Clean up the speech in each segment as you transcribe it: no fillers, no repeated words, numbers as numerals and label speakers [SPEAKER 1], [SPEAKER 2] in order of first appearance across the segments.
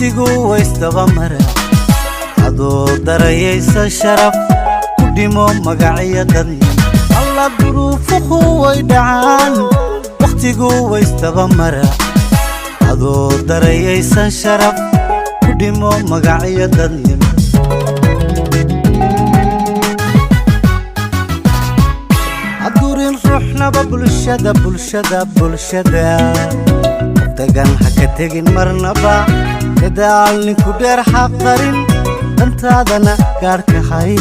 [SPEAKER 1] waqtigu waystaba mara adoo darayaysa sharaf ku dhimo magaciya dadni alla duruufuhu way dhacaan waqtigu waystaba mara adoo darayaysa sharaf ku dhimo magaciya dadni adurin ruuxnaba bulshada dagan haka tegin marnaba dadaal ninku dheer xaqarin dantaadana gaarka hay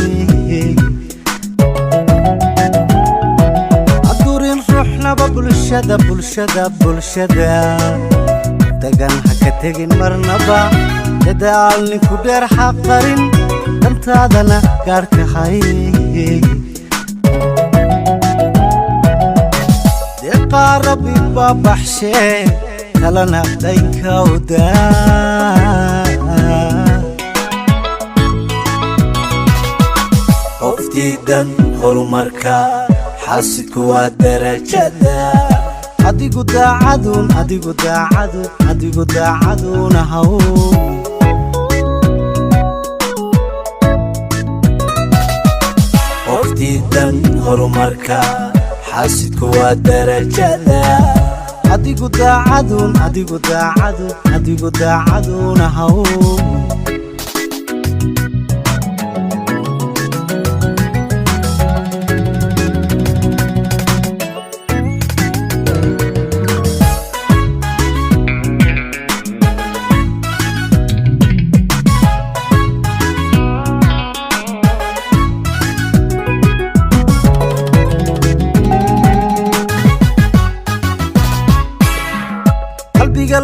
[SPEAKER 1] adurin ruuxnaba bulshada dagan haka tegin marnaba dadaal ninku dheer xaqarin dantaadana gaarka hay deeqaarabi baabaxshee kalana daynka udaa qoftiidan horumarka xaasidku waa darajada adigu daacaduna haw qoftiidan horumarka xaasidku waa darajada adigu daacaduna haw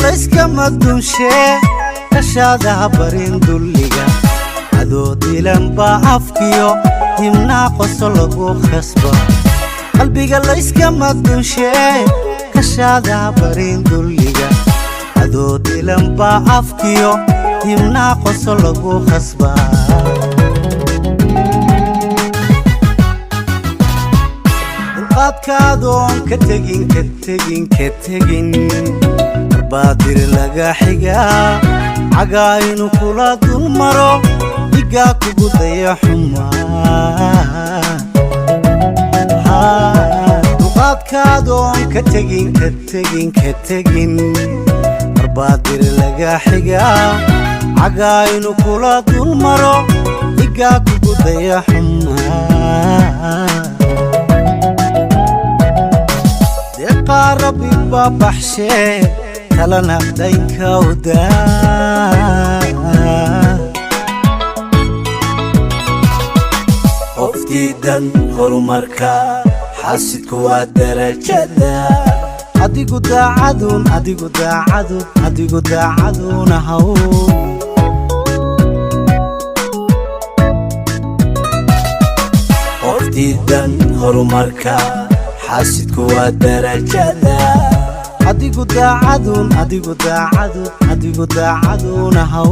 [SPEAKER 1] layska madunshe kashaadaha barin dulliga adoo dilanba afkiyo himnaa qoso lagu khasba qalbiga layska madunshe kashaadaha barin dulliga adoo dilanba afkiyo himnaa qoso lagu khasba dulqaadkaadoon ka tegin baadir laga xigaa cagaa inuu kula dul maro dhigaa kugu daya xumaa duqaadkaadoon ka tegin barbaadir laga xigaa cagaa inuu kula dul maro dhigaa kugu daya xumaa deeqaarabi baabaxshee kalana daynka udaa qoftiidan horumarka xaasidku waa darajada adigu daacaduna haw qoftiidan horumarka xaasidku waa darajada adigu daacaduna haw